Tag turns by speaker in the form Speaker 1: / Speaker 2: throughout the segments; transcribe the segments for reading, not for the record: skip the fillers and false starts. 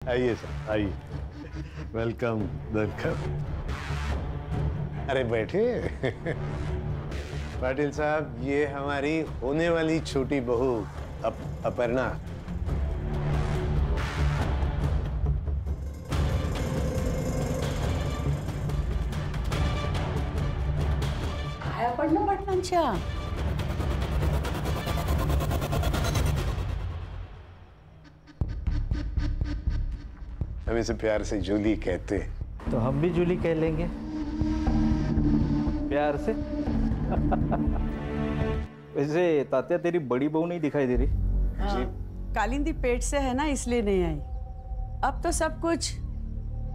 Speaker 1: आइए सर, आइए। Welcome welcome. अरे बैठे। पाटिल साहब, ये हमारी होने वाली छोटी बहू अपर्णा।
Speaker 2: काय अपर्णा पाटलांच्या?
Speaker 1: हम इसे प्यार से जूली कहते हैं।
Speaker 3: तो हम भी जूली कह लेंगे प्यार से। वैसे तात्या, तेरी बड़ी बहू नहीं दिखाई दे रही?
Speaker 2: हाँ, कालिंदी पेट से है ना, इसलिए नहीं आई। अब तो सब कुछ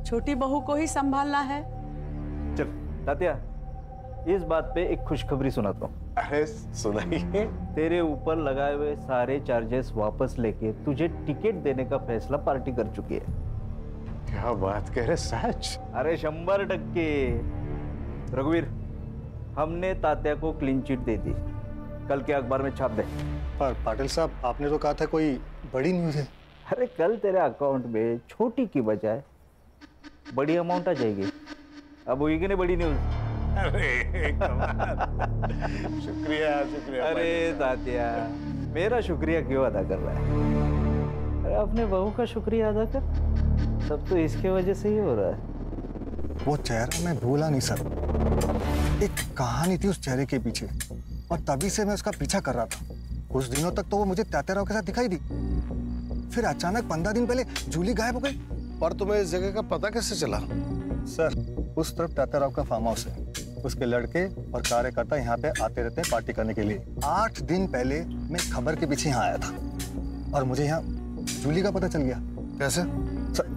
Speaker 2: छोटी बहू को ही संभालना है।
Speaker 3: चल तात्या, इस बात पे एक खुशखबरी सुनाता हूँ।
Speaker 1: अरे सुनाइए।
Speaker 3: तेरे ऊपर लगाए हुए सारे चार्जेस वापस लेके तुझे टिकट देने का फैसला पार्टी कर चुकी है।
Speaker 1: क्या बात कह रहे, सच?
Speaker 3: अरे 100%। रघुवीर, हमने तात्या को क्लीन चिट दे दी, कल के अखबार में छाप दे।
Speaker 4: पर पाटिल साहब, आपने तो कहा था कोई बड़ी न्यूज़ है।
Speaker 3: अरे कल तेरे अकाउंट में छोटी की बजाय बड़ी अमाउंट आ जाएगी। अब होगी कि नहीं बड़ी न्यूज़?
Speaker 1: अरे कमाल। शुक्रिया शुक्रिया।
Speaker 3: अरे तात्या, मेरा शुक्रिया क्यों अदा कर रहा है? अरे अपने बहू का शुक्रिया अदा कर। सब तो इसके वजह से ही हो रहा है।
Speaker 4: वो चेहरा मैं भूला नहीं सर। एक कहानी थी उस चेहरे के पीछे, और तभी से मैं उसका पीछा कर रहा था। कुछ दिनों तक तो वो मुझे तात्या राव के साथ दिखाई दी, फिर अचानक 15 दिन पहले जूली गायब हो गई।
Speaker 5: पर तुम्हें इस जगह का पता कैसे चला?
Speaker 4: सर, उस तरफ तात्या राव का फार्म हाउस है। उसके लड़के और कार्यकर्ता यहाँ पे आते रहते हैं पार्टी करने के लिए। 8 दिन पहले मैं खबर के पीछे यहाँ आया था और मुझे यहाँ जूली का पता चल गया।
Speaker 5: कैसे?
Speaker 4: सर,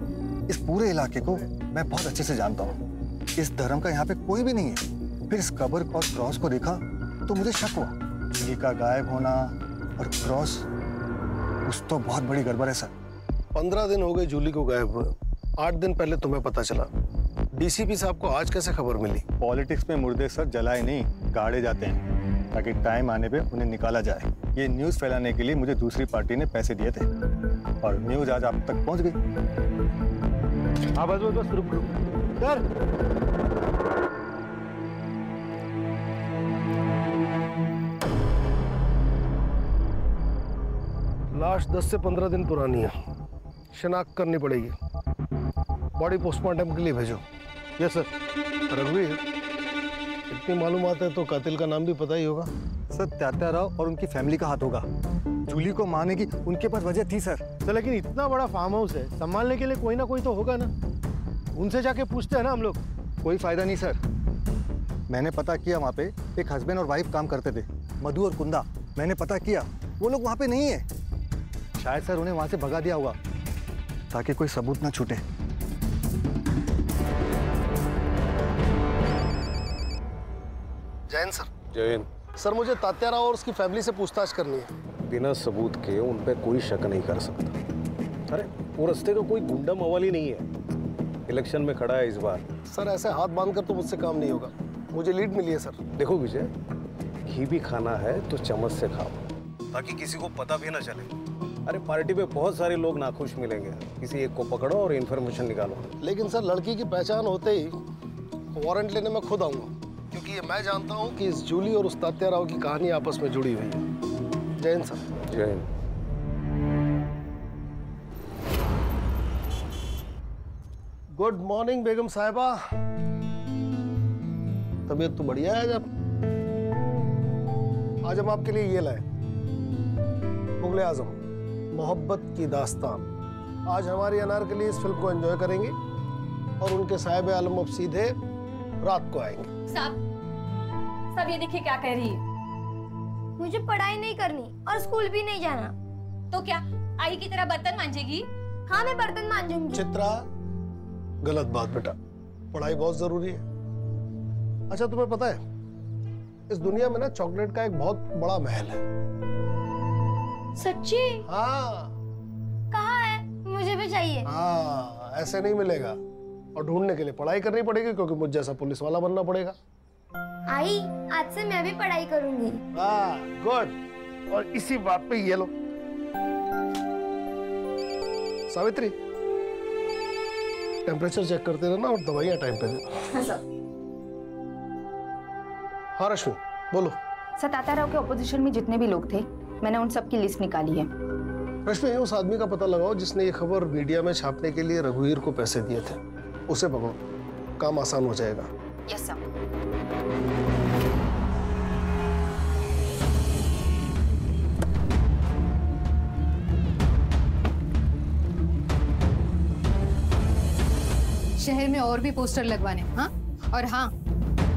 Speaker 4: इस पूरे इलाके को मैं बहुत अच्छे से जानता हूँ। इस धर्म का यहाँ पे कोई भी नहीं है। फिर इस कब्र और क्रॉस को देखा तो मुझे शक हुआ। जूली का गायब होना और क्रॉस, कुछ तो बहुत बड़ी गड़बड़ है सर।
Speaker 5: 15 दिन हो गए जूली को गायब हुए। 8 दिन पहले तुम्हें पता चला। डीसीपी साहब को आज कैसे खबर मिली?
Speaker 4: पॉलिटिक्स में मुर्दे सर जलाए नहीं, गाड़े जाते हैं, ताकि टाइम आने पे उन्हें निकाला जाए। ये न्यूज़ फैलाने के लिए मुझे दूसरी पार्टी ने पैसे दिए थे, और न्यूज़ आज आप तक पहुंच गई।
Speaker 3: हाँ बस बस बस, रुक रुक
Speaker 4: सर,
Speaker 5: लाश 10 से 15 दिन पुरानी है, शिनाख्त करनी पड़ेगी। बॉडी पोस्टमार्टम के लिए भेजो।
Speaker 4: Yes sir.
Speaker 5: रघुवीर, इतनी मालूमात है तो कातिल का नाम भी पता ही होगा।
Speaker 4: सर, तात्या राव और उनकी फैमिली का हाथ होगा। जूली को मारने की उनके पास वजह थी सर।
Speaker 6: तो लेकिन इतना बड़ा फार्म हाउस है, संभालने के लिए कोई ना कोई तो होगा ना। उनसे जाके पूछते हैं ना हम लोग।
Speaker 4: कोई फायदा नहीं सर। मैंने पता किया, वहाँ पे एक हस्बैंड और वाइफ काम करते थे, मधु और कुंदा। मैंने पता किया, वो लोग वहाँ पे नहीं है। शायद सर उन्हें वहाँ से भगा दिया होगा, ताकि कोई सबूत ना छूटे।
Speaker 5: जैन सर।
Speaker 7: जैन,
Speaker 5: सर, मुझे तात्या राव और उसकी फैमिली से पूछताछ करनी है।
Speaker 7: बिना सबूत के उन पे कोई शक नहीं कर सकता। अरे वो रास्ते का कोई गुंडा मवाली नहीं है, इलेक्शन में खड़ा है इस बार।
Speaker 5: सर, ऐसे हाथ बांधकर तो मुझसे काम नहीं होगा। मुझे लीड मिली है सर।
Speaker 7: देखो विजय, घी भी खाना है तो चम्मच से खाओ, ताकि किसी को पता भी ना चले। अरे पार्टी पे बहुत सारे लोग नाखुश मिलेंगे, किसी एक को पकड़ो और इन्फॉर्मेशन निकालो।
Speaker 5: लेकिन सर, लड़की की पहचान होते ही वारंट लेने में खुद आऊंगा, क्योंकि ये मैं जानता हूँ कि इस जूली और उस तात्या राव की कहानी आपस में जुड़ी हुई है। Jain sir.
Speaker 7: Jain.
Speaker 5: Good morning बेगम साहिबा। तबीयत तो बढ़िया है। आज हम आपके लिए ये लाए, मुगले आजम मोहब्बत की दास्तान। आज हमारी अनारकली इस फिल्म को एंजॉय करेंगे और उनके साहिब आलम अब सीधे रात को आएंगे।
Speaker 8: सब ये देखिए क्या कह रही है।
Speaker 9: मुझे पढ़ाई नहीं करनी और स्कूल भी नहीं जाना।
Speaker 8: तो क्या आई की तरह बर्तन मांजेगी?
Speaker 9: हाँ, मैं बर्तन मांजूंगी।
Speaker 5: चित्रा, गलत बात बेटा। पढ़ाई बहुत जरूरी है। अच्छा, तुम्हें पता है इस दुनिया में ना चॉकलेट का एक बहुत बड़ा महल है।
Speaker 9: सच्ची?
Speaker 5: हाँ।
Speaker 9: कहाँ है? मुझे भी चाहिए।
Speaker 5: हाँ, ऐसे नहीं मिलेगा, और ढूंढने के लिए पढ़ाई करनी पड़ेगी, क्योंकि मुझ जैसा पुलिस वाला बनना पड़ेगा।
Speaker 9: आई, आज से मैं भी पढ़ाई करूंगी।
Speaker 5: हाँ, गुड। और इसी बात पे ये लो। सावित्री, टेम्परेचर चेक करते रहना और दवाइयाँ टाइम पे देना।
Speaker 10: हाँ सर।
Speaker 5: हाँ रश्मि बोलो।
Speaker 10: सर, तात्याराव के ऑपोजिशन में जितने भी लोग थे, मैंने उन सब की लिस्ट निकाली है।
Speaker 5: रश्मि, उस आदमी का पता लगाओ जिसने ये खबर मीडिया में छापने के लिए रघुवीर को पैसे दिए थे। उसे पकड़ो, काम आसान हो जाएगा।
Speaker 10: Yes sir.
Speaker 11: शहर में और भी पोस्टर लगवाने, हाँ? और हाँ,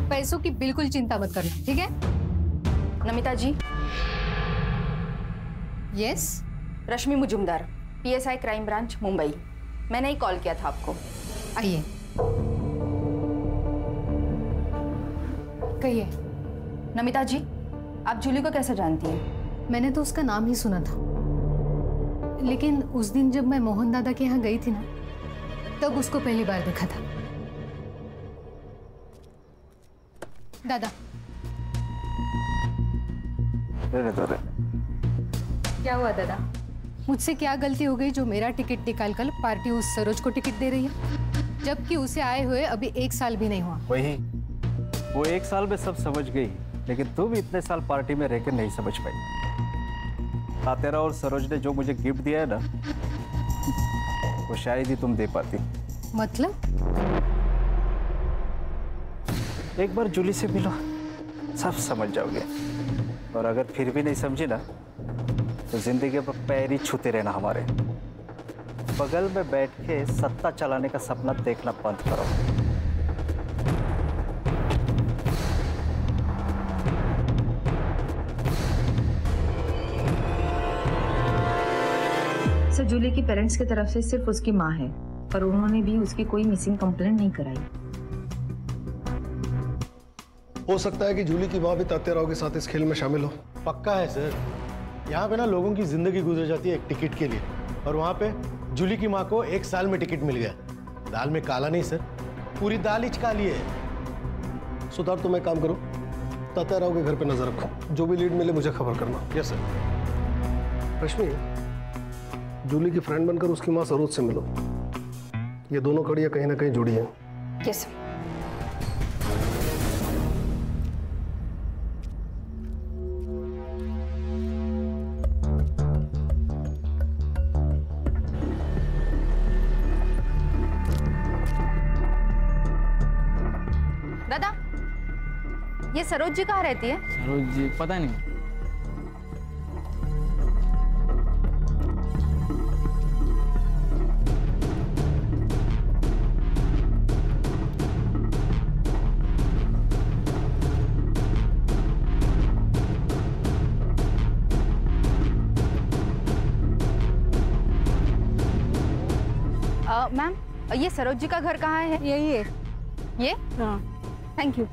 Speaker 11: पैसों की बिल्कुल चिंता मत करना, ठीक है?
Speaker 10: Namita ji.
Speaker 11: Yes.
Speaker 10: Rashmi Mujumdar, PSI crime branch Mumbai. मैंने ही कॉल किया था आपको।
Speaker 11: आइए, कहिए।
Speaker 10: नमिता जी, आप जूली को कैसे जानती हैं?
Speaker 11: मैंने तो उसका नाम ही सुना था, लेकिन उस दिन जब मैं मोहन दादा के यहाँ गई थी ना, तब उसको पहली बार देखा था। दादा, क्या हुआ दादा? मुझसे क्या गलती हो गई जो मेरा टिकट निकाल कर पार्टी उस सरोज को टिकट दे रही है, जबकि उसे आए हुए अभी 1 साल भी नहीं हुआ?
Speaker 3: वही, वो 1 साल में सब समझ गई, लेकिन तू भी इतने साल पार्टी में रहकर नहीं समझ पाई। तात्याराव और सरोज ने जो मुझे गिफ्ट दिया है ना, वो शायद ही तुम दे पाती।
Speaker 11: मतलब?
Speaker 3: एक बार जूली से मिलो, सब समझ जाओगे। और अगर फिर भी नहीं समझी ना, तो जिंदगी पर पैर ही छूते रहना हमारे। बगल में बैठ के सत्ता चलाने का सपना देखना बंद करो।
Speaker 10: सर, जूली की पेरेंट्स की तरफ से सिर्फ उसकी माँ है और उन्होंने भी उसकी कोई मिसिंग कंप्लेंट नहीं कराई।
Speaker 5: हो सकता है कि जूली की माँ भी तात्याराव के साथ इस खेल में शामिल हो।
Speaker 6: पक्का है सर। यहाँ पे ना लोगों की जिंदगी गुजर जाती है एक टिकट के लिए, और वहाँ पे जूली की माँ को 1 साल में टिकट मिल गया। दाल में काला नहीं सर, पूरी दाल ही काली है।
Speaker 5: सुधार, तुम एक काम करो, तात्याराव के घर पे नजर रखो। जो भी लीड मिले मुझे खबर करना।
Speaker 6: Yes sir.
Speaker 5: रश्मि, जूली की फ्रेंड बनकर उसकी माँ सरोज से मिलो। ये दोनों कड़ियाँ कहीं ना कहीं जुड़ी हैं।
Speaker 10: Yes sir. दादा, ये सरोज जी कहाँ रहती है?
Speaker 12: सरोज जी पता नहीं।
Speaker 10: मैम, ये सरोज जी का घर कहाँ है?
Speaker 11: यही है।
Speaker 10: ये?
Speaker 11: हाँ।
Speaker 10: Thank you.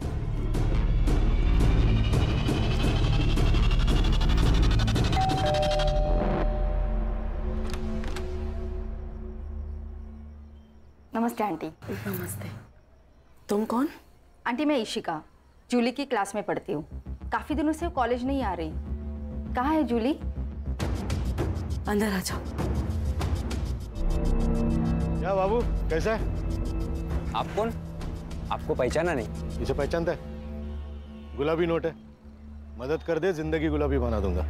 Speaker 10: नमस्ते आंटी।
Speaker 2: नमस्ते। तुम कौन?
Speaker 10: आंटी, मैं इशिका, जूली की क्लास में पढ़ती हूँ। काफी दिनों से कॉलेज नहीं आ रही। कहाँ है जूली?
Speaker 2: अंदर आ जाओ।
Speaker 6: क्या बाबू, कैसा है?
Speaker 12: आप कौन? आपको पहचाना नहीं?
Speaker 6: इसे पहचानता है? गुलाबी नोट है, मदद कर दे, जिंदगी गुलाबी बना दूंगा।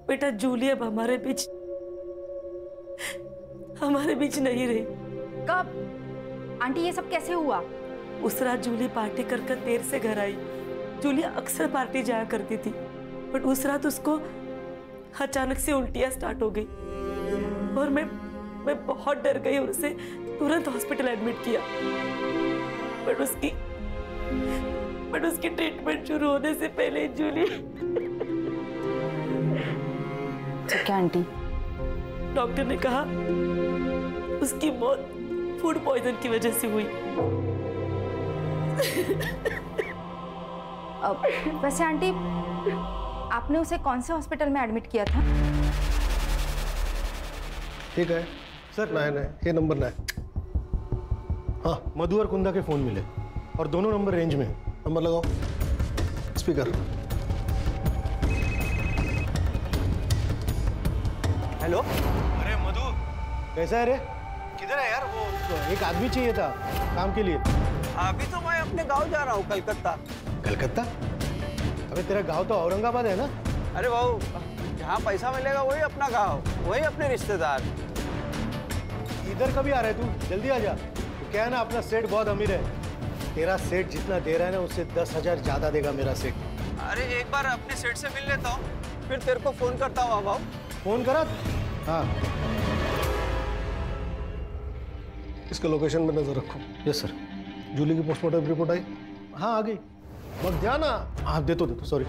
Speaker 2: बेटा, जूली अब हमारे बीच नहीं रही।
Speaker 10: कब? आंटी, ये सब कैसे हुआ?
Speaker 2: उस रात जूली पार्टी कर देर से घर आई। जूली अक्सर पार्टी जाया करती थी, बट उस रात उसको अचानक से उल्टियां स्टार्ट हो गई और मैं बहुत डर गई और उसे तुरंत हॉस्पिटल एडमिट किया। बट उसकी ट्रीटमेंट शुरू होने से पहले जूली।
Speaker 10: ठीक है आंटी।
Speaker 2: डॉक्टर ने कहा उसकी मौत फूड पॉइजन की वजह से हुई।
Speaker 10: वैसे आंटी, आपने उसे कौन से हॉस्पिटल में एडमिट किया था?
Speaker 5: ठीक है
Speaker 6: सर,
Speaker 5: ना है, ये नंबर ना है।
Speaker 6: हाँ, मधु और कुंदा के फोन मिले और दोनों नंबर रेंज में।
Speaker 5: नंबर लगाओ, स्पीकर।
Speaker 12: हेलो।
Speaker 6: अरे मधु, कैसा है रे? किधर है यार? वो एक आदमी चाहिए था काम के लिए।
Speaker 12: अभी तो मैं अपने गांव जा रहा हूँ, कलकत्ता।
Speaker 6: कलकत्ता? अबे तेरा गांव तो औरंगाबाद है ना?
Speaker 12: अरे बाबू, जहाँ पैसा मिलेगा वही अपना गांव, वही अपने रिश्तेदार।
Speaker 6: इधर कभी आ रहा है तू? जल्दी आ जा। तो क्या है ना, अपना सेठ बहुत अमीर है। तेरा सेठ जितना दे रहा है ना, उससे 10,000 ज्यादा देगा मेरा सेठ।
Speaker 12: अरे एक बार अपने सेठ से मिल लेता हूँ, फिर तेरे को फोन करता हूँ। बाबू
Speaker 6: फोन करा? हाँ।
Speaker 5: इसके लोकेशन में नजर रखो।
Speaker 6: Yes sir.
Speaker 5: जूली की पोस्टमार्टम रिपोर्ट आई?
Speaker 6: हाँ आ गई।
Speaker 5: बस ध्यान।
Speaker 6: हाँ दे तो सॉरी।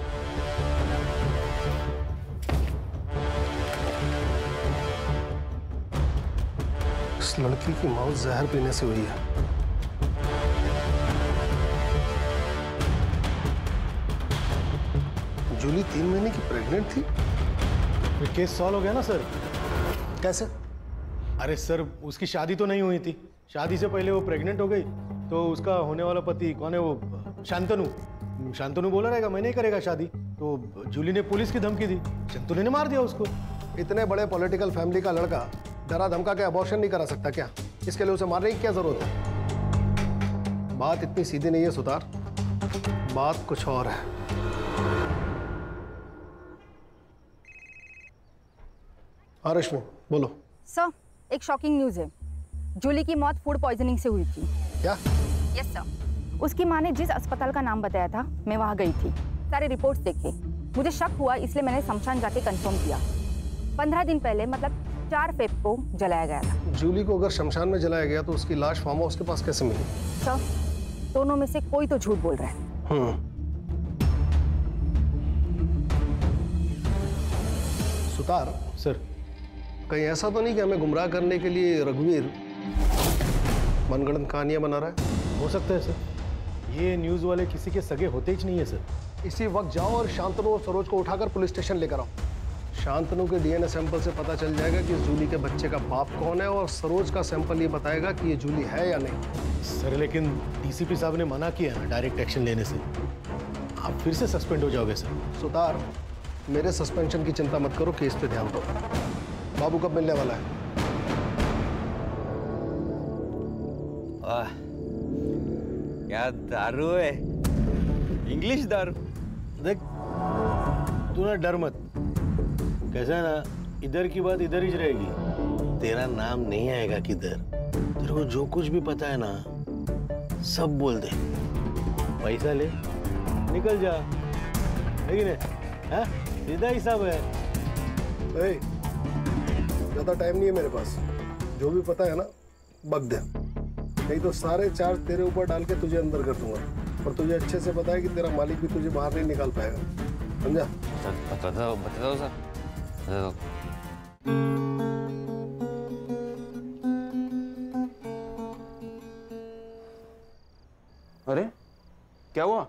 Speaker 5: इस लड़की की मौत जहर पीने से हुई है। जूली 3 महीने की प्रेग्नेंट थी।
Speaker 6: ये केस सॉल्व हो गया ना सर?
Speaker 5: कैसे?
Speaker 6: अरे सर, उसकी शादी तो नहीं हुई थी। शादी से पहले वो प्रेग्नेंट हो गई, तो उसका होने वाला पति कौन है वो? शांतनु। शांतनु बोला रहेगा मैं नहीं करेगा शादी, तो जूली ने पुलिस की धमकी दी, शांतनु ने मार दिया उसको।
Speaker 5: इतने बड़े पॉलिटिकल फैमिली का लड़का डरा धमका के अबॉर्शन नहीं करा सकता क्या? इसके लिए उसे मारने की क्या जरूरत है? बात इतनी सीधी नहीं है सुतार, बात कुछ और है। हाँ रश्मि बोलो।
Speaker 10: सर, एक शॉकिंग न्यूज़ है। जूली की मौत फूड पॉइजनिंग से हुई थी।
Speaker 5: क्या?
Speaker 10: Yes sir. उसकी माँ ने जिस अस्पताल का नाम बताया था, मैं वहाँ गई थी। सारे रिपोर्ट्स देखे, मुझे शक हुआ, इसलिए मैंने शमशान जाके कंफर्म किया। 15 दिन पहले, मतलब 4 फेब को जलाया गया था।
Speaker 5: जूली को अगर शमशान में जलाया गया तो उसकी लाश फार्म हाउस के पास कैसे मिली?
Speaker 10: सर, दोनों में से कोई तो झूठ बोल रहा है।
Speaker 5: सुतार
Speaker 6: सर,
Speaker 5: कहीं ऐसा तो नहीं कि हमें गुमराह करने के लिए रघुवीर मनगढ़ंत कहानियां बना रहा है?
Speaker 6: हो सकता है सर। ये न्यूज़ वाले किसी के सगे होते ही नहीं है सर।
Speaker 5: इसी वक्त जाओ और शांतनु और सरोज को उठाकर पुलिस स्टेशन लेकर आओ। शांतनु के डीएनए सैंपल से पता चल जाएगा कि जूली के बच्चे का बाप कौन है, और सरोज का सैंपल ये बताएगा कि ये जूली है या नहीं।
Speaker 6: सर लेकिन डीसीपी साहब ने मना किया ना डायरेक्ट एक्शन लेने से। आप फिर से सस्पेंड हो जाओगे सर।
Speaker 5: सुतार, मेरे सस्पेंशन की चिंता मत करो, केस पे ध्यान दो। बाबू कब मिलने वाला है?
Speaker 12: क्या दारू है, इंग्लिश दारू।
Speaker 6: देख तू ना डर मत। कैसा है ना, इधर की बात इधर ही रहेगी। तेरा नाम नहीं आएगा किधर। तेरे को जो कुछ भी पता है ना, सब बोल दे। पैसा ले, निकल जा। है कि नहीं? हाँ, सीधा हिसाब है।
Speaker 5: ज्यादा टाइम नहीं है मेरे पास। जो भी पता है ना बक दे, नहीं तो सारे चार्ज तेरे ऊपर डाल के तुझे अंदर कर दूंगा। और तुझे अच्छे से पता है कि तेरा मालिक भी तुझे बाहर नहीं निकाल पाएगा, समझा?
Speaker 12: बता दो सर, बता दो। अरे क्या हुआ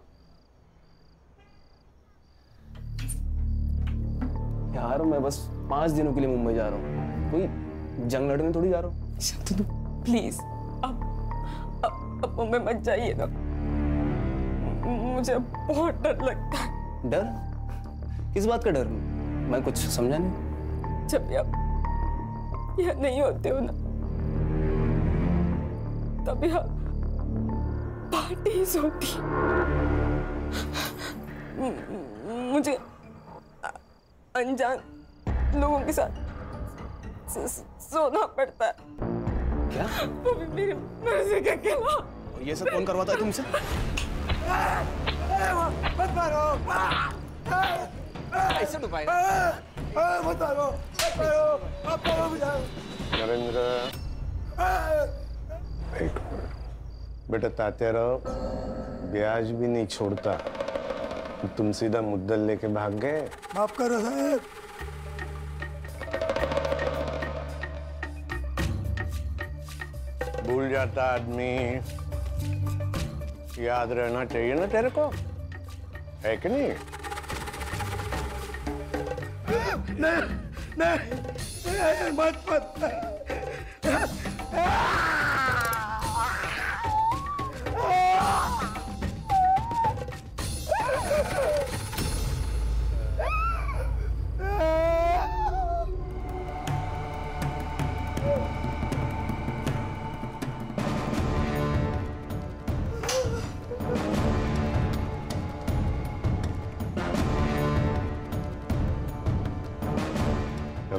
Speaker 12: यार? मैं बस 5 दिनों के लिए मुंबई जा रहा हूँ, कोई जंग लड़ने थोड़ी जा रहा हूँ।
Speaker 2: शांतनु प्लीज, अब मुंबई मत जाइए ना, मुझे बहुत डर लगता है।
Speaker 12: डर? किस बात का डर? मैं कुछ समझा नहीं।
Speaker 2: जब आप यहाँ नहीं होते हो ना, तब यहाँ पार्टीज होती। मुझे अनजान लोगों के साथ सोना पड़ता है।
Speaker 12: क्या?
Speaker 2: वो भी मेरी मर्जी के खिलाफ।
Speaker 12: ये सब कौन करवाता है तुमसे?
Speaker 13: मत मारो।
Speaker 12: ऐसे तो पाएगा।
Speaker 13: मत मारो, मत मारो, आप मारो मुझे।
Speaker 1: नरेंद्र, एक बेटा ताते रहो, ब्याज भी नहीं छोड़ता। तुम सीधा मुद्दल लेके भाग गए।
Speaker 13: माफ करो साहब।
Speaker 1: भूल जाता आदमी, याद रहना चाहिए ना तेरे को, है कि नहीं?
Speaker 13: नहीं, मत।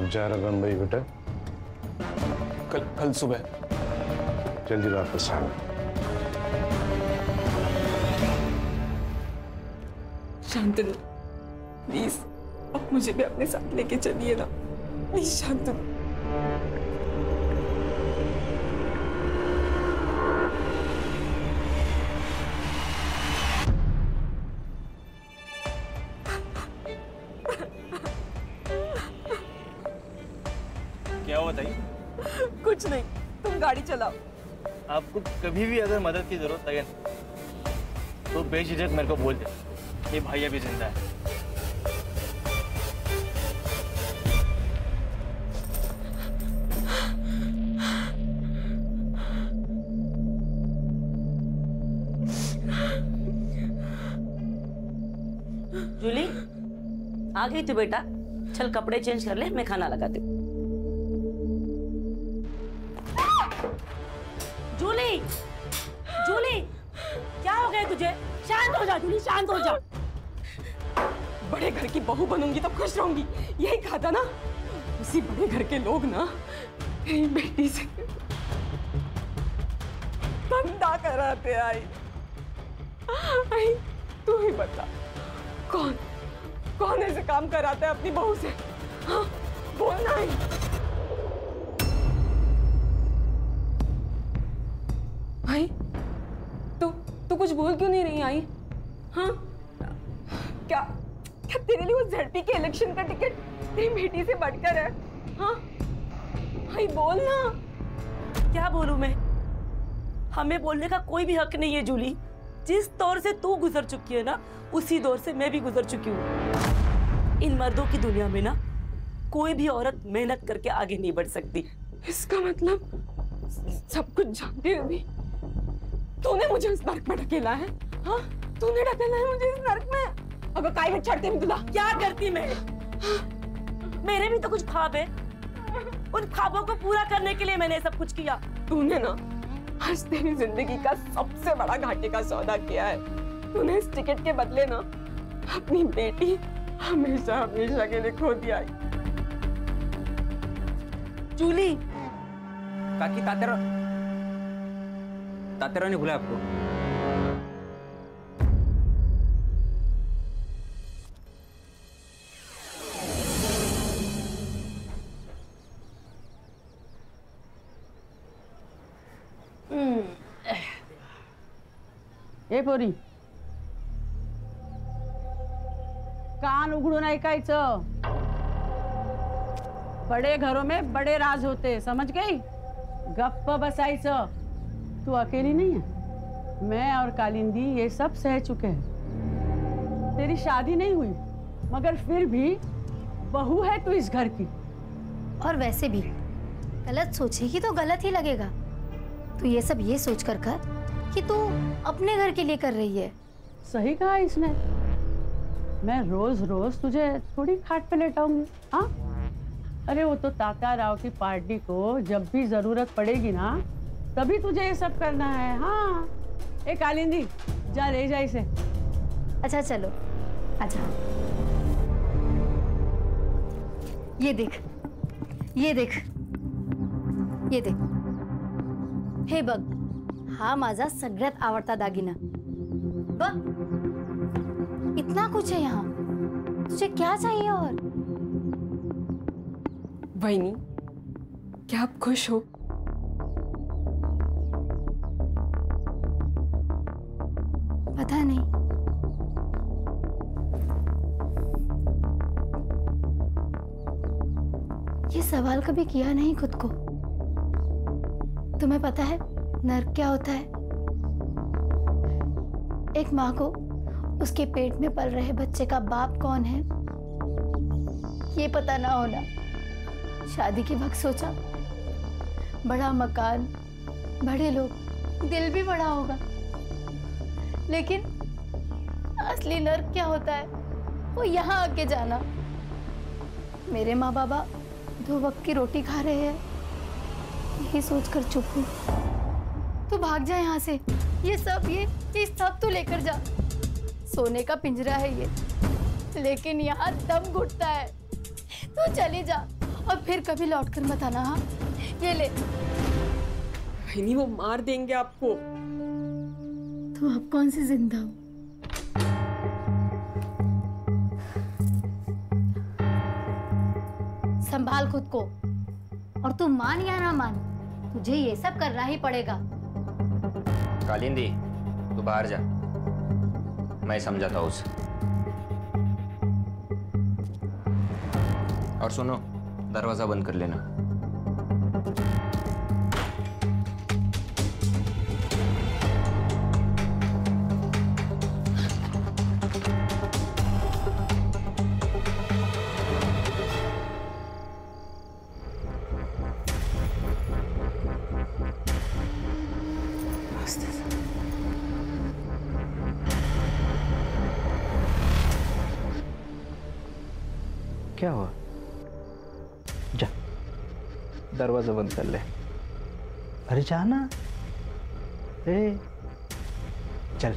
Speaker 1: कब जा रहा बम्बई बेटा?
Speaker 12: कल सुबह।
Speaker 1: जल्दी वापस आना।
Speaker 2: शांतनु प्लीज, अब मुझे भी अपने साथ लेके चलिए ना प्लीज शांतनु।
Speaker 14: क्या हुआ बताइए?
Speaker 2: कुछ नहीं, तुम गाड़ी चलाओ।
Speaker 14: आपको कभी भी अगर मदद की जरूरत लगे तो बेझिझक मेरे को बोल दे, ये भाई अभी जिंदा है।
Speaker 15: जूली आ गई तू बेटा, चल कपड़े चेंज कर ले, मैं खाना लगाती हूँ। जूली, जूली क्या हो गया तुझे? शांत हो जा जूली, शांत हो जा।
Speaker 2: बड़े घर की बहू बनूंगी तो खुश रहूंगी, यही कहा था ना। उसी बड़े घर के लोग ना मेरी बेटी से धंधा कराते। आई तू ही बता, कौन ऐसे काम कराता है अपनी बहू से? हाँ बोलना है। भाई तू कुछ बोल क्यों नहीं रही आई? हाँ क्या तेरे लिए वो ZP के इलेक्शन का टिकट तेरी बेटी से बढ़कर है? हाँ भाई बोल ना।
Speaker 15: क्या बोलूं मैं? हमें बोलने का कोई भी हक नहीं है जूली। जिस दौर से तू गुजर चुकी है ना, उसी दौर से मैं भी गुजर चुकी हूँ। इन मर्दों की दुनिया में ना कोई भी औरत मेहनत करके आगे नहीं बढ़ सकती।
Speaker 2: इसका मतलब सब कुछ जानते हुए भी तूने मुझे इस नर्क में ढकेला है? हाँ तूने ढकेला है मुझे इस नर्क में। अगर काय में चढ़ते में तुला
Speaker 15: क्या करती मैं? मेरे भी तो कुछ ख्वाब है, उन ख्वाबों को पूरा करने के लिए मैंने सब कुछ किया।
Speaker 2: तूने ना आज तेरी जिंदगी का सबसे बड़ा घाटे का सौदा किया है। तूने इस टिकट के बदले ना अपनी बेटी हमेशा हमेशा के लिए खो दिया।
Speaker 15: जूली
Speaker 3: काकी तातेरा ने बुलाया आपको?
Speaker 16: ए पोरी, कान उघडून ऐकायचं। बड़े घरों में बड़े राज होते, समझ गई? गप्प बसायचं। तू अकेली नहीं है, मैं और कालिंदी ये सब सह चुके हैं। तेरी शादी नहीं हुई मगर फिर भी बहू है तू इस घर की।
Speaker 9: और वैसे भी गलत सोचेगी तो गलत ही लगेगा। तू ये सब ये सोच कर कि तू अपने घर के लिए कर रही है।
Speaker 16: सही कहा इसने। मैं रोज रोज तुझे थोड़ी खाट पे लेटाऊंगी। हाँ अरे वो तो तात्या राव की पार्टी को जब भी जरूरत पड़ेगी ना तभी तुझे ये सब करना है। हाँ ए कालिंदी जा ले जा इसे।
Speaker 9: अच्छा चलो अच्छा, ये देख ये देख ये देख, हे बघ, हा माझा सगळ्यात आवडता दागिना बघ। इतना कुछ है यहाँ, तुझे क्या चाहिए? और
Speaker 2: वहीनी क्या आप खुश हो?
Speaker 9: पता नहीं, ये सवाल कभी किया नहीं खुद को। तुम्हें पता है नर्क क्या होता है? एक माँ को उसके पेट में पल रहे बच्चे का बाप कौन है ये पता ना होना। शादी के वक्त सोचा बड़ा मकान, बड़े लोग, दिल भी बड़ा होगा, लेकिन असली नर्क क्या होता है वो यहाँ आके जाना। मेरे माँ बाबा 2 वक्त की रोटी खा रहे हैं, यही सोचकर चुप हूँ। तू भाग जा यहाँ से, ये सब तू लेकर जा। सोने का पिंजरा है ये, लेकिन यहाँ दम घुटता है। तू चली जा और फिर कभी लौटकर मत आना। हाँ, ये ले।
Speaker 17: बहनी वो मार देंगे आपको।
Speaker 9: तो अब कौन सी जिंदा हो? संभाल खुद को, और तू मान या ना मान, तुझे ये सब करना ही पड़ेगा।
Speaker 18: कालिंदी, तू बाहर जा, मैं समझाता हूँ उसे। और सुनो, दरवाजा बंद कर लेना।
Speaker 3: क्या हुआ? जा, दरवाजा बंद कर ले। अरे जाना। चल।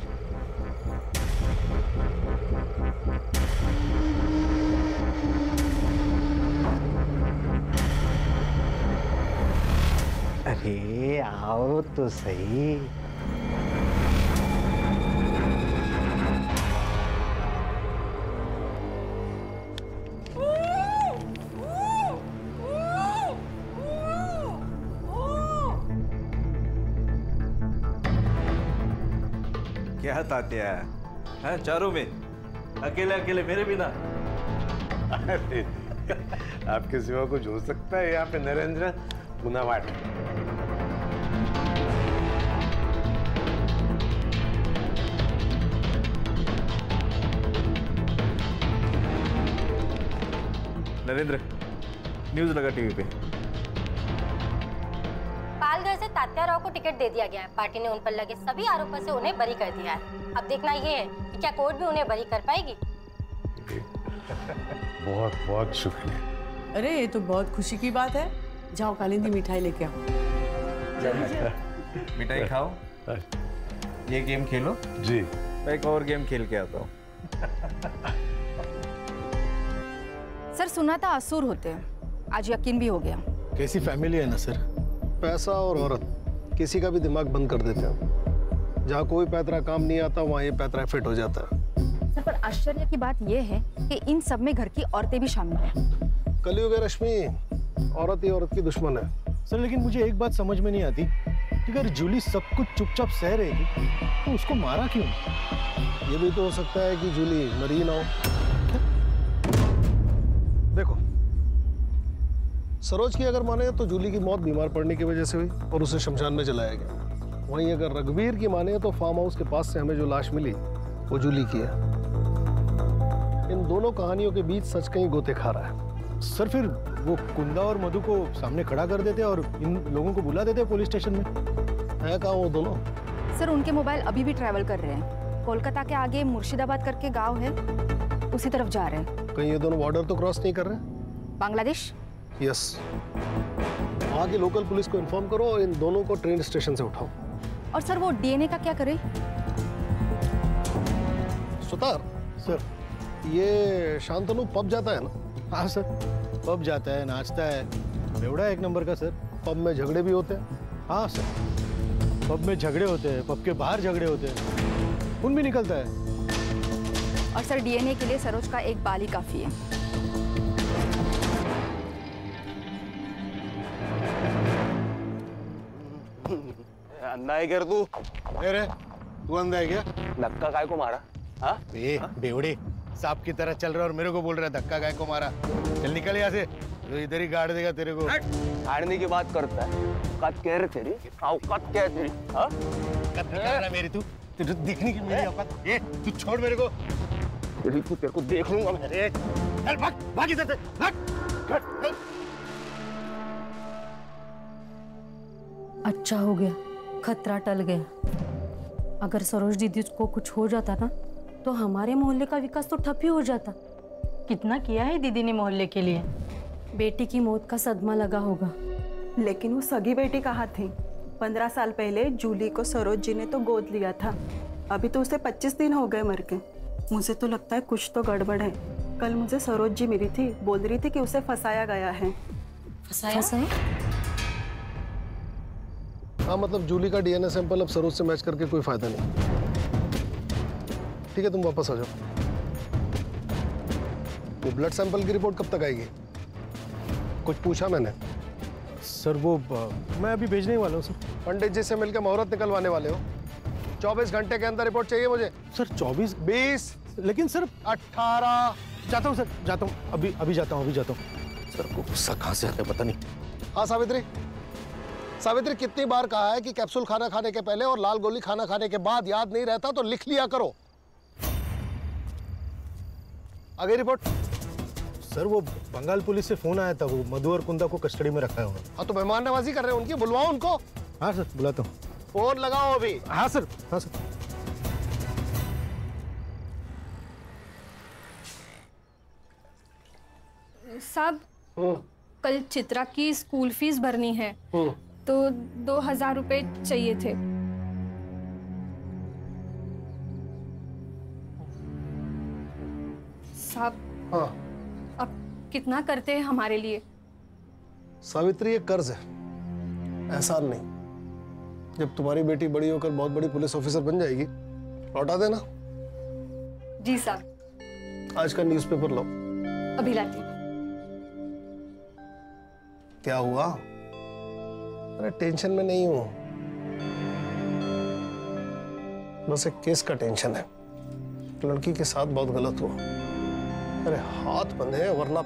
Speaker 3: अरे आओ तो सही।
Speaker 14: क्या तात्या है चारों में, अकेले अकेले मेरे बिना?
Speaker 1: अरे आपके सिवा कुछ हो सकता है यहाँ पे नरेंद्र? पुनः वाट।
Speaker 14: नरेंद्र, न्यूज लगा टीवी पे।
Speaker 19: पालघर से तात्या राव को टिकट दे दिया गया है। पार्टी ने उन पर लगे सभी आरोपों से उन्हें बरी कर दिया है। अब देखना ये है कि क्या कोर्ट भी उन्हें बरी कर पाएगी।
Speaker 1: बहुत बहुत शुक्रिया।
Speaker 16: अरे ये तो बहुत खुशी की बात है। जाओ कालिंदी, मिठाई लेके आओ।
Speaker 14: मिठाई खाओ, ये गेम खेलो।
Speaker 1: जी,
Speaker 14: मैं एक और गेम खेल के आता हूँ।
Speaker 10: सर सुना था असुर होते हैं, आज यकीन भी हो गया।
Speaker 5: कैसी फैमिली है ना सर, पैसा और औरत किसी का भी दिमाग बंद कर देते हैं। जहाँ कोई पैतरा काम नहीं आता वहाँ ये पैतरा फिट हो जाता है।
Speaker 10: सर पर आश्चर्य की बात यह है कि इन सब में घर की औरतें भी शामिल हैं।
Speaker 5: कलयुग है रश्मि, औरत ही औरत की दुश्मन है।
Speaker 6: सर लेकिन मुझे एक बात समझ में नहीं आती कि अगर जूली सब कुछ चुपचाप सह रही थी तो उसको मारा क्यों?
Speaker 5: ये भी तो हो सकता है कि जूली मरी ना हो। देखो, सरोज की अगर माने तो जूली की मौत बीमार पड़ने की वजह से हुई और उसे शमशान में जलाया गया। वहीं अगर रघुवीर की माने तो फार्म हाउस के पास से हमें जो लाश मिली वो जूली की है। इन दोनों कहानियों के बीच सच कहीं गोते खा रहा है।
Speaker 6: सर फिर वो कुंदा और मधु को सामने खड़ा कर देते और इन लोगों को बुला देते पुलिस स्टेशन में।
Speaker 5: है कहाँ वो दोनों?
Speaker 10: सर उनके मोबाइल अभी भी ट्रैवल कर रहे हैं। कोलकाता के आगे मुर्शिदाबाद करके गांव है, उसी तरफ जा रहे हैं।
Speaker 5: कहीं ये दोनों बॉर्डर तो क्रॉस नहीं कर रहे?
Speaker 10: बांग्लादेश?
Speaker 5: यस। वहाँ की लोकल पुलिस को इन्फॉर्म करो और इन दोनों को ट्रेन स्टेशन से उठाओ।
Speaker 10: और सर वो डीएनए का क्या करें?
Speaker 5: सुतार सर, ये शांतनु पब जाता है ना?
Speaker 6: हाँ सर, पब जाता है, नाचता है, बेवड़ा है एक नंबर का सर।
Speaker 5: पब में झगड़े भी होते हैं?
Speaker 6: हाँ सर, पब में झगड़े होते हैं, पब के बाहर झगड़े होते हैं, खून भी निकलता है।
Speaker 10: और सर डीएनए के लिए सरोज का एक बाल ही काफी है।
Speaker 7: अंधा है क्या तू?
Speaker 6: अरे तू अंधा है क्या?
Speaker 7: धक्का काय को मारा? हाँ?
Speaker 6: बेवड़े सांप की तरह चल रहा और मेरे को बोल रहा है धक्का काय को मारा। चल निकल यहाँ से, तो इधर ही गाड़ देगा तेरे को।
Speaker 7: हारने की बात करता है। औकात क्या है तेरी? औकात क्या है तेरी? हाँ?
Speaker 6: औकात निकाल रहा मेरी तू? तुझे दिखने की मेरी औकात? ये तू छोड़ मेरे को।
Speaker 7: तेरे को देख लूंगा मैं।
Speaker 6: अरे चल भाग, भाग इधर से, भाग।
Speaker 2: अच्छा हो गया, खतरा टल गया। अगर सरोज दीदी को कुछ हो जाता ना तो हमारे मोहल्ले का विकास तो ठप ही हो जाता।
Speaker 15: कितना किया है दीदी ने मोहल्ले के लिए।
Speaker 2: बेटी की मौत का सदमा लगा होगा।
Speaker 20: लेकिन वो सगी बेटी कहाँ थी? 15 साल पहले जूली को सरोज जी ने तो गोद लिया था। अभी तो उसे 25 दिन हो गए मर के। मुझे तो लगता है कुछ तो गड़बड़ है। कल मुझे सरोज जी मिली थी, बोल रही थी कि उसे फंसाया गया है।
Speaker 8: फंसाया?
Speaker 5: हाँ मतलब जूली का डीएनए सैंपल अब सरोज से मैच करके कोई फायदा नहीं। ठीक है तुम वापस आ जाओ। वो ब्लड सैंपल की रिपोर्ट कब तक आएगी? कुछ पूछा मैंने?
Speaker 6: सर वो मैं अभी भेजने ही वाला हूँ सर।
Speaker 5: पंडित जी से मिलकर मुहूर्त निकलवाने वाले हो। 24 घंटे के अंदर रिपोर्ट चाहिए मुझे।
Speaker 6: सर 24
Speaker 5: 20
Speaker 6: लेकिन सर
Speaker 5: 18।
Speaker 6: जाता हूँ सर, जाता हूँ, अभी जाता हूँ सर को गुस्सा कहाँ से आता है पता नहीं।
Speaker 5: हाँ सावित्री, सावित्री कितनी बार कहा है कि कैप्सूल खाना खाने के पहले और लाल गोली खाना खाने के बाद याद नहीं रहता तो लिख लिया करो। आ गई रिपोर्ट?
Speaker 6: सर वो बंगाल पुलिस से फोन आया था, वो मधु और कुंदा को कस्टडी में रखा है उन्होंने।
Speaker 5: हाँ तो मेहमान नवाजी कर रहे हैं उनकी, बुलवाओ उनको।
Speaker 6: हाँ सर बुलाता हूँ।
Speaker 5: फोन लगाओ अभी।
Speaker 6: हाँ सर, हाँ सर।
Speaker 21: साहब कल चित्रा की स्कूल फीस भरनी है तो 2000 रुपए चाहिए थे। साहब
Speaker 5: हाँ
Speaker 21: अब कितना करते हैं हमारे लिए?
Speaker 5: सावित्री ये कर्ज है, एहसान नहीं। जब तुम्हारी बेटी बड़ी होकर बहुत बड़ी पुलिस ऑफिसर बन जाएगी लौटा देना।
Speaker 21: जी साहब।
Speaker 5: आज का न्यूज़पेपर लो।
Speaker 21: अभी लाती हूँ।
Speaker 5: क्या हुआ? अरे टेंशन में नहीं हूं, बस एक केस का टेंशन है। लड़की के साथ बहुत गलत हुआ। अरे हाथ बंधे हैं वरना।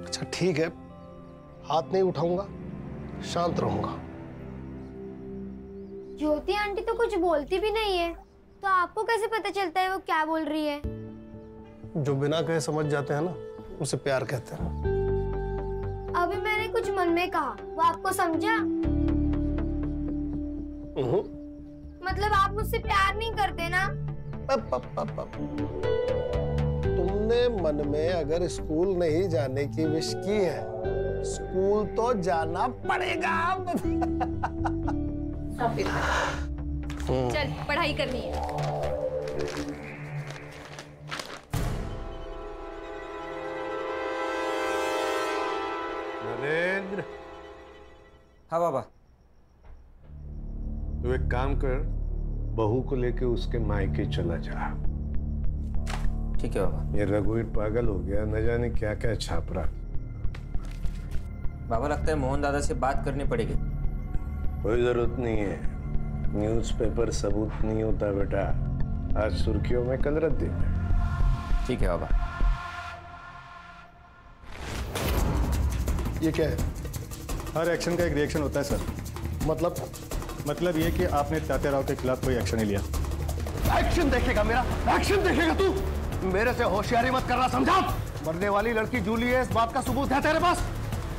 Speaker 5: अच्छा ठीक है, हाथ नहीं उठाऊंगा, शांत रहूंगा।
Speaker 22: ज्योति आंटी तो कुछ बोलती भी नहीं है, तो आपको कैसे पता चलता है वो क्या बोल रही है?
Speaker 5: जो बिना कहे समझ जाते हैं ना, उसे प्यार कहते हैं।
Speaker 22: अभी मैंने कुछ मन में कहा, वो आपको समझा? मतलब आप मुझसे प्यार नहीं करते ना?
Speaker 5: तुमने मन में अगर स्कूल नहीं जाने की विश की है, स्कूल तो जाना पड़ेगा।
Speaker 21: चल पढ़ाई करनी है।
Speaker 1: नरेंद्र।
Speaker 18: हाँ बाबा।
Speaker 1: तो एक काम कर, बहू को लेके उसके मायके चला जा।
Speaker 18: ठीक है बाबा।
Speaker 1: ये रघुवीर पागल हो गया, न जाने क्या क्या छाप रहा।
Speaker 18: बाबा लगता है मोहन दादा से बात करनी पड़ेगी।
Speaker 1: कोई जरूरत नहीं है, न्यूज़पेपर सबूत नहीं होता बेटा। आज सुर्खियों में कल रद्दी में।
Speaker 18: ठीक है बाबा।
Speaker 5: ये क्या है?
Speaker 4: हर एक्शन का एक रिएक्शन होता है सर। मतलब ये कि आपने तात्या राव के खिलाफ कोई एक्शन नहीं लिया।
Speaker 5: एक्शन देखेगा मेरा? एक्शन देखेगा तू? मेरे से होशियारी मत करना, समझा? मरने वाली लड़की जूली है, इस बात का सबूत है तेरे पास?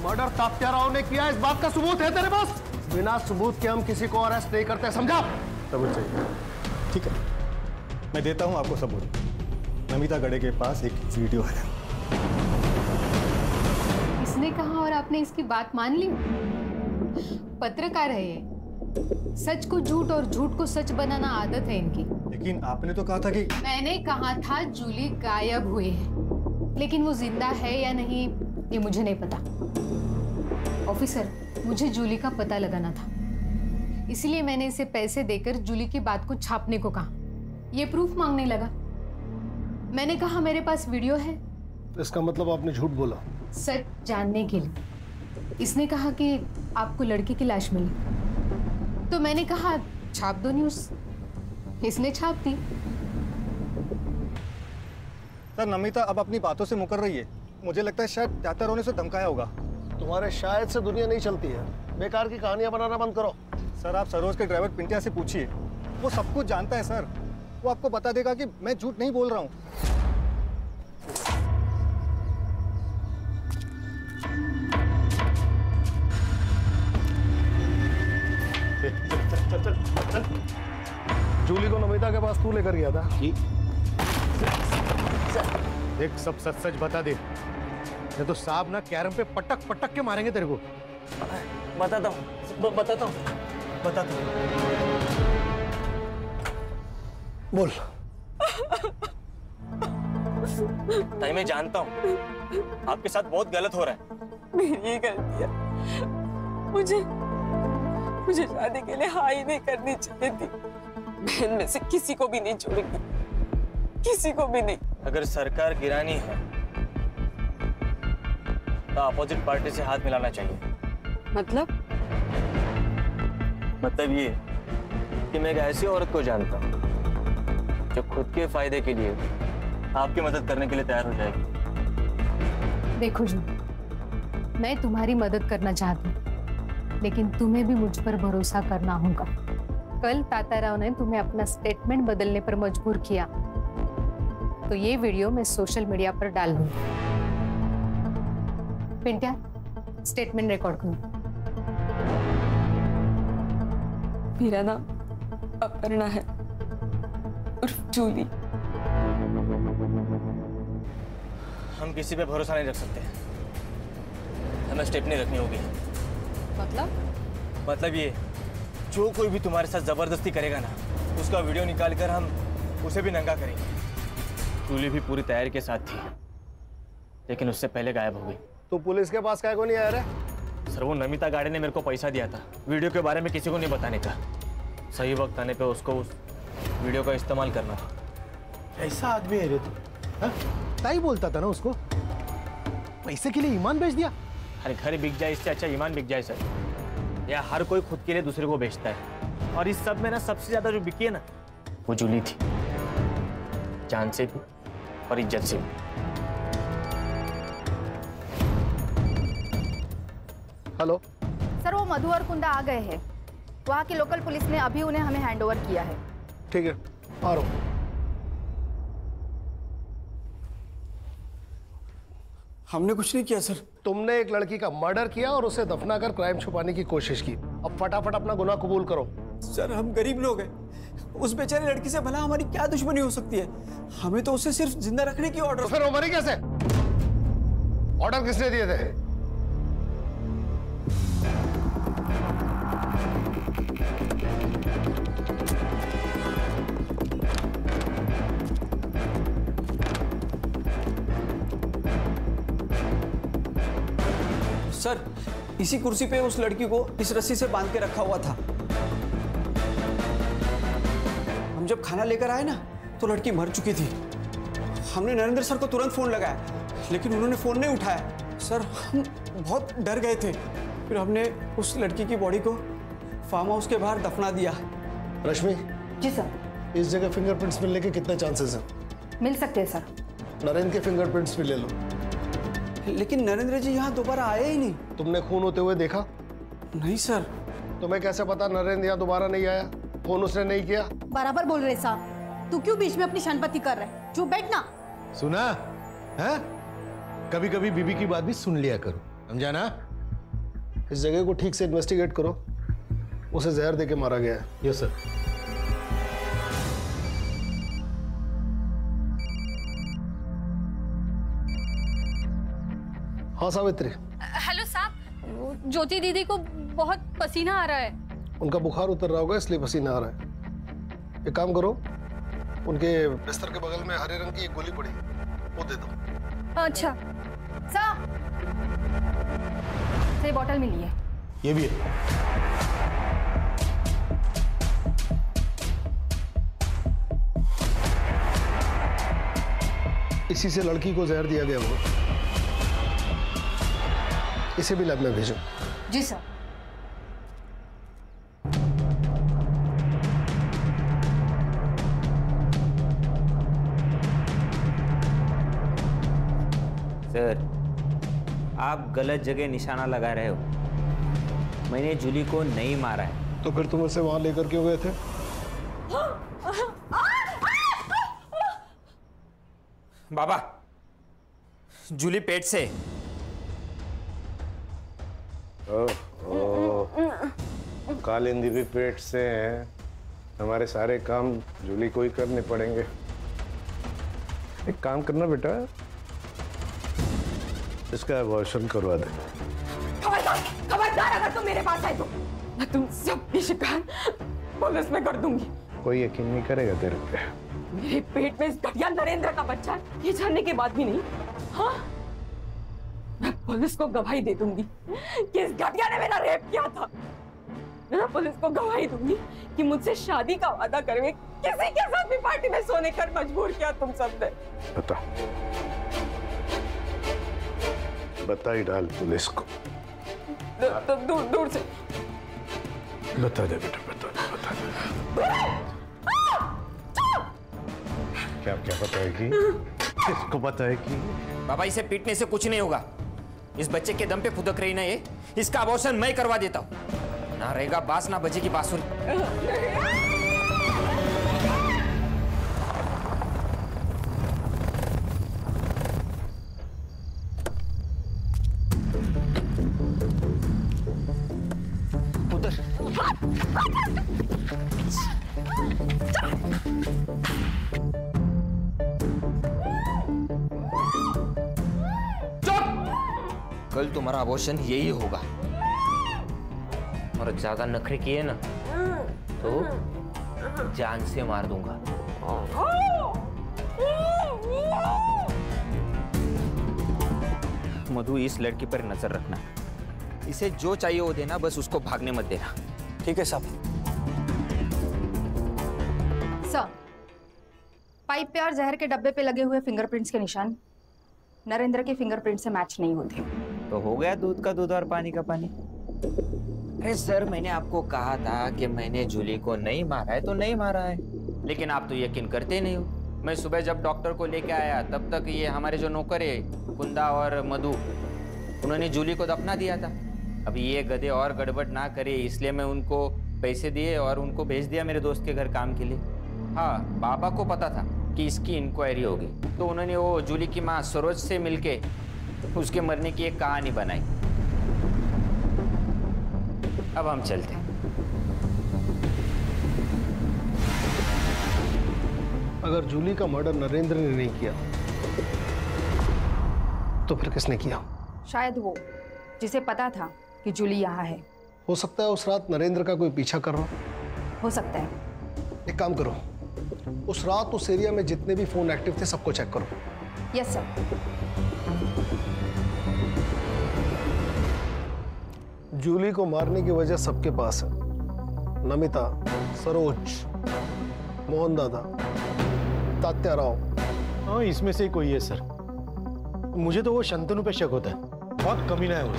Speaker 5: मर्डर तात्या राव ने किया, इस बात का सबूत है तेरे पास? बिना सबूत के हम किसी को अरेस्ट नहीं करते, समझा?
Speaker 4: सबूत चाहिए? ठीक है, मैं देता हूं आपको सबूत। नमिता गड़े के पास एक वीडियो है।
Speaker 11: इसने कहा और आपने इसकी बात मान ली? पत्रकार है ये, सच को झूठ और झूठ को सच बनाना आदत है इनकी।
Speaker 4: लेकिन आपने तो कहा था कि
Speaker 11: मैंने कहा था जूली गायब हुई है, लेकिन वो जिंदा है या नहीं ये मुझे नहीं पता। ऑफिसर, मुझे जूली का पता लगाना था, इसलिए मैंने इसे पैसे देकर जूली की बात को छापने को कहा। ये प्रूफ मांगने लगा। मैंने कहा मेरे पास वीडियो है।
Speaker 5: इसका मतलब आपने झूठ बोला?
Speaker 11: सच जानने के लिए। इसने कहा कि आपको लड़की की लाश मिली, तो मैंने कहा छाप दो न्यूज़। इसने छाप दी।
Speaker 4: सर नमिता अब अपनी बातों से मुकर रही है। मुझे लगता है शायद तात्या राव ने उसे धमकाया होगा।
Speaker 5: तुम्हारे शायद से दुनिया नहीं चलती है, बेकार की कहानियां बनाना बंद करो।
Speaker 4: सर आप सरोज के ड्राइवर पिंटिया से पूछिए, वो सब कुछ जानता है सर। वो आपको बता देगा कि मैं झूठ नहीं बोल रहा हूँ।
Speaker 5: चल। जूली को नमिता के पास तू लेकर गया था?
Speaker 6: देख सब सच सच बता दे, नहीं तो साहब ना कैरम पे पटक पटक के मारेंगे तेरे को।
Speaker 14: बताता हूँ।
Speaker 5: बोल।
Speaker 14: ताई मैं जानता हूँ आपके साथ बहुत गलत हो रहा है।
Speaker 17: मेरी गलती है। मुझे शादी के लिए हाँ ही नहीं करनी चाहिए थी। बहन में से किसी को भी नहीं छोड़ूंगी, किसी को भी नहीं।
Speaker 14: अगर सरकार गिरानी है तो अपोजिट पार्टी से हाथ मिलाना चाहिए।
Speaker 17: मतलब
Speaker 14: ये कि मैं एक ऐसी औरत को जानता हूँ जो खुद के फायदे के लिए आपकी मदद करने के लिए तैयार हो जाएगी।
Speaker 11: देखो जी, मैं तुम्हारी मदद करना चाहती हूँ, लेकिन तुम्हें भी मुझ पर भरोसा करना होगा। कल ताताराव ने तुम्हें अपना स्टेटमेंट बदलने पर मजबूर किया, तो ये वीडियो मैं सोशल मीडिया पर डाल दूंगी। पिंट्या, स्टेटमेंट रिकॉर्ड करो।
Speaker 17: मेरा नाम अपर्णा है, उर्फ जूली।
Speaker 14: हम किसी पे भरोसा नहीं रख सकते, हमें स्टेपनी रखनी होगी। मतलब ये, जो कोई भी तुम्हारे साथ जबरदस्ती करेगा ना, उसका वीडियो निकाल कर हम उसे भी नंगा करेंगे। जूली भी पूरी तैयारी के साथ थी, लेकिन उससे पहले गायब हो गई।
Speaker 5: तो पुलिस के पास क्या को नहीं आ रहा?
Speaker 14: सर, वो नमिता गाड़ी ने मेरे को पैसा दिया था वीडियो के बारे में किसी को नहीं बताने का। सही वक्त आने पे उसको उस वीडियो का इस्तेमाल करना था।
Speaker 6: ऐसा आदमी है रे तू? ताई बोलता था ना उसको, पैसे के लिए ईमान बेच दिया।
Speaker 14: अरे घर बिक जाए इससे अच्छा ईमान बिक जाए सर। या हर कोई खुद के लिए दूसरे को बेचता है, और इस सब में ना सबसे ज्यादा जो बिकी है ना, वो जूली थी, जान से भी और इज्जत से भी।
Speaker 5: हेलो
Speaker 10: सर, वो मधु और कुंदा आ गए हैं। वहाँ की लोकल पुलिस ने अभी उन्हें हमें हैंडओवर किया है।
Speaker 5: ठीक है, आ रहा हूं।
Speaker 12: हमने कुछ नहीं किया सर।
Speaker 5: तुमने एक लड़की का मर्डर किया और उसे दफना कर क्राइम छुपाने की कोशिश की। अब फटाफट अपना गुनाह कबूल करो।
Speaker 12: सर, हम गरीब लोग हैं, उस बेचारी लड़की से भला हमारी क्या दुश्मनी हो सकती है? हमें तो उसे सिर्फ जिंदा रखने की ऑर्डर।
Speaker 5: तो फिर वो मरी कैसे? ऑर्डर किसने दिए थे?
Speaker 12: सर, इसी कुर्सी पे उस लड़की को इस रस्सी से बांध के रखा हुआ था। हम जब खाना लेकर आए ना, तो लड़की मर चुकी थी। हमने नरेंद्र सर को तुरंत फोन लगाया, लेकिन उन्होंने फोन नहीं उठाया। सर, हम बहुत डर गए थे। फिर हमने उस लड़की की बॉडी को फार्म हाउस के बाहर दफना दिया।
Speaker 5: रश्मि।
Speaker 10: जी सर।
Speaker 5: इस जगह फिंगरप्रिंट्स मिलने के कितने चांसेस हैं?
Speaker 10: मिल सकते हैं सर।
Speaker 5: नरेंद्र के फिंगरप्रिंट्स भी ले लो।
Speaker 12: लेकिन नरेंद्र जी यहाँ दोबारा आए ही नहीं।
Speaker 5: तुमने खून होते हुए देखा?
Speaker 12: नहीं सर।
Speaker 5: तुम्हें कैसे पता नरेंद्र यहाँ दोबारा नहीं आया? फोन उसने नहीं किया?
Speaker 13: बराबर बोल रहे साहब। तू क्यों बीच में अपनी शनपति कर रहे? चुप बैठना।
Speaker 6: सुना है? कभी कभी बीबी की बात भी सुन लिया करो, समझा ना?
Speaker 5: इस जगह को ठीक से इन्वेस्टिगेट करो। उसे जहर देके मारा गया है।
Speaker 6: Yes sir.
Speaker 5: हाँ सावित्री।
Speaker 21: हेलो साहब, ज्योति दीदी को बहुत पसीना आ रहा है।
Speaker 5: उनका बुखार उतर रहा होगा, इसलिए पसीना आ रहा है। एक काम करो, उनके बिस्तर के बगल में हरे रंग की एक गोली पड़ी, वो दे दो।
Speaker 21: अच्छा
Speaker 10: सर, ये बॉटल मिली है।
Speaker 6: ये भी है।
Speaker 5: इसी से लड़की को जहर दिया गया होगा। इसे भी लैब में भेजो।
Speaker 21: जी सर।
Speaker 18: सर, आप गलत जगह निशाना लगा रहे हो। मैंने जूली को नहीं मारा है।
Speaker 5: तो फिर तुम उसे वहां लेकर क्यों गए थे?
Speaker 18: बाबा, जूली पेट से।
Speaker 1: कालिंदी भी पेट से है। हमारे सारे काम जूली को ही करने पड़ेंगे। एक काम करना बेटा, इसका अबॉर्शन करवा दे।
Speaker 17: खबरदार अगर तुम मेरे पास आए तो मैं तुम सबकी शिकायत पुलिस में कर दूंगी।
Speaker 1: कोई यकीन नहीं करेगा तेरे पे।
Speaker 17: मेरे पेट में इस घटिया नरेंद्र का बच्चा है ये जानने के बाद भी नहीं। हाँ, मैं पुलिस को गवाही दे दूंगी कि इस घटिया ने मेरा रेप किया था। मैं पुलिस को गवाही दूंगी कि मुझसे शादी का वादा करके किसी के साथ भी पार्टी में सोने कर मजबूर किया तुम सबने।
Speaker 1: बता ही डाल पुलिस को।
Speaker 17: तो दूर दूर से
Speaker 1: बता दे बेटा, बता दे। क्या क्या बताएगी? किसको बताएगी?
Speaker 14: बाबा इसे पीटने से कुछ नहीं होगा। इस बच्चे के दम पे फुदक रही ना ये, इसका अबॉर्शन मैं करवा देता हूँ। ना रहेगा बास ना बजेगी बांसुरी।
Speaker 12: उधर
Speaker 14: कल तुम्हारा अबॉर्शन यही होगा। और ज्यादा नखरे किए ना तो जान से मार दूंगा। मधु, इस लड़की पर नजर रखना। इसे जो चाहिए वो देना, बस उसको भागने मत देना।
Speaker 12: ठीक है साहब।
Speaker 10: सर, पाइप पे और जहर के डब्बे पे लगे हुए फिंगरप्रिंट्स के निशान नरेंद्र के फिंगरप्रिंट से मैच नहीं होते।
Speaker 18: तो हो गया दूध का दूध और पानी का पानी। अरे सर, मैंने आपको कहा था कि मैंने जूली को नहीं मारा है तो नहीं मारा है, लेकिन आप तो यकीन करते नहीं हो। मैं सुबह जब डॉक्टर को लेके आया तब तक ये हमारे जो नौकर है कुंदा और मधु, उन्होंने जूली को दफना दिया था। अभी ये गधे और गड़बड़ ना करे इसलिए मैं उनको पैसे दिए और उनको भेज दिया मेरे दोस्त के घर काम के लिए। हाँ, बाबा को पता था कि इसकी इंक्वायरी होगी, तो उन्होंने वो जूली की माँ सरोज से मिलके उसके मरने की एक कहानी बनाई। अब हम चलते हैं।
Speaker 5: अगर जूली का मर्डर नरेंद्र ने नहीं किया तो फिर किसने किया?
Speaker 10: शायद वो जिसे पता था कि जूली यहाँ है।
Speaker 5: हो सकता है उस रात नरेंद्र का कोई पीछा कर रहा
Speaker 10: हो सकता है।
Speaker 5: एक काम करो, उस रात उस एरिया में जितने भी फोन एक्टिव थे सबको चेक करो।
Speaker 10: Yes sir.
Speaker 5: जूली को मारने की वजह सबके पास है। नमिता, सरोज, मोहन दादा, तात्या राव।
Speaker 6: हाँ, इसमें से कोई है सर। मुझे तो वो शंतनु पे शक होता है, बहुत कमीना है वो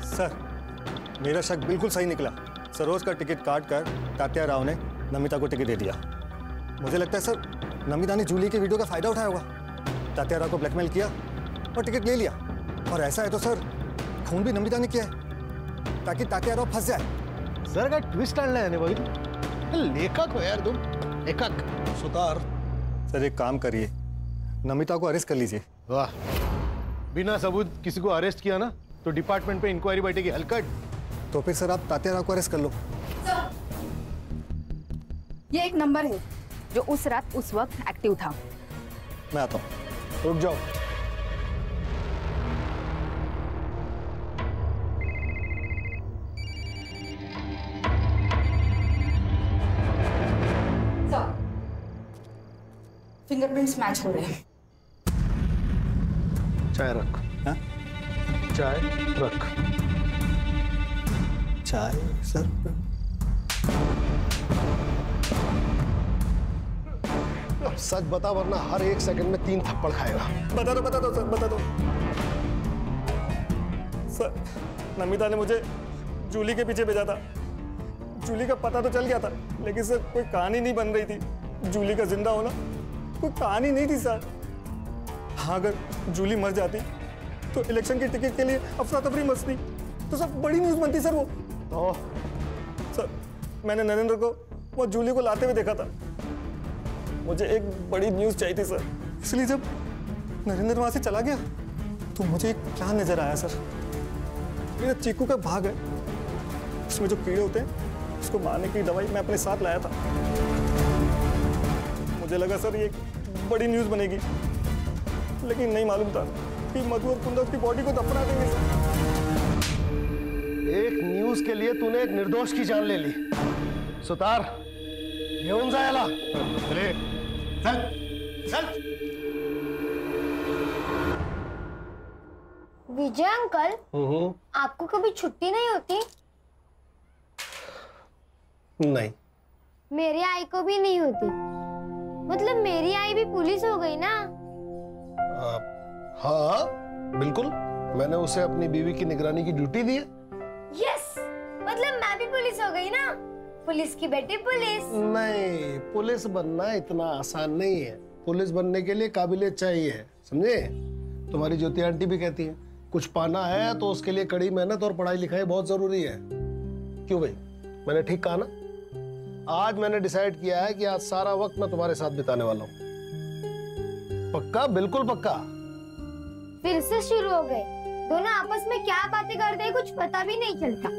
Speaker 4: सर। मेरा शक बिल्कुल सही निकला। सरोज का टिकट काट कर तात्या राव ने नमिता को टिकट दे दिया। मुझे लगता है सर नमिता ने जूली के वीडियो का फायदा उठाया होगा, तात्या राव को ब्लैकमेल किया और टिकट ले लिया। और ऐसा है तो सर खून भी नमिता ने किया है ताकि तात्या राव फंस जाए।
Speaker 6: सर का ट्विस्ट डालना है भाई, लेखक हो यार तुम, लेखक।
Speaker 5: सुतार
Speaker 4: सर एक काम करिए, नमिता को अरेस्ट कर लीजिए।
Speaker 6: वाह, बिना सबूत किसी को अरेस्ट किया ना तो डिपार्टमेंट पे इंक्वायरी बैठेगी हलकट।
Speaker 4: तो फिर सर आप तात्या राव को अरेस्ट कर लो।
Speaker 10: ये एक नंबर है जो उस रात उस वक्त एक्टिव था।
Speaker 4: मैं आता हूँ।
Speaker 5: रुक जाओ।
Speaker 10: फिंगरप्रिंट्स मैच हो रहे हैं।
Speaker 5: चाय रख।
Speaker 4: हाँ?
Speaker 5: चाय रख।
Speaker 4: चाय सर।
Speaker 5: सच बता वरना हर एक सेकंड में 3 थप्पड़ खाएगा।
Speaker 4: बता दो सर, बता दो। सर नमिता ने मुझे जूली के पीछे भेजा था। जूली का पता तो चल गया था, लेकिन सर कोई कहानी नहीं बन रही थी। जूली का जिंदा होना कोई कहानी नहीं थी सर। हाँ, अगर जूली मर जाती तो इलेक्शन की टिकट के लिए अफरा तफरी मचती तो सब बड़ी न्यूज बनती सर। वो सर मैंने नरेंद्र को वो जूली को लाते हुए देखा था। मुझे एक बड़ी न्यूज चाहिए थी सर, इसलिए जब नरेंद्र वहां से चला गया तो मुझे एक प्लान नजर आया सर। मेरा चीकू का भाग है, उसमें जो कीड़े होते हैं उसको मारने की दवाई मैं अपने साथ लाया था। मुझे लगा सर ये बड़ी न्यूज बनेगी, लेकिन नहीं मालूम था कि मधु और कुंदा उसकी बॉडी को दफना देंगे सर।
Speaker 5: एक न्यूज के लिए तूने एक निर्दोष की जान ले ली। सुतार, येऊन जायला अरे चल चल।
Speaker 22: विजय अंकल, आपको कभी छुट्टी नहीं होती?
Speaker 5: नहीं।
Speaker 22: मेरी आई को भी नहीं होती। मतलब मेरी आई भी पुलिस हो गई ना?
Speaker 5: हाँ बिल्कुल, मैंने उसे अपनी बीवी की निगरानी की ड्यूटी दी है।
Speaker 22: यस, मतलब मैं भी पुलिस हो गई ना? पुलिस की बेटी पुलिस।
Speaker 5: नहीं, पुलिस बनना इतना आसान नहीं है। पुलिस बनने के लिए काबिलियत चाहिए, समझे? तुम्हारी ज्योति आंटी भी कहती है कुछ पाना है तो उसके लिए कड़ी मेहनत और पढ़ाई लिखाई बहुत जरूरी है। क्यों भाई, मैंने ठीक कहा ना? आज मैंने डिसाइड किया है कि आज सारा वक्त मैं तुम्हारे साथ बिताने वाला हूँ। पक्का? बिल्कुल पक्का।
Speaker 22: फिर से शुरू हो गए। दोनों आपस में क्या बातें करते हैं कुछ पता भी नहीं चलता।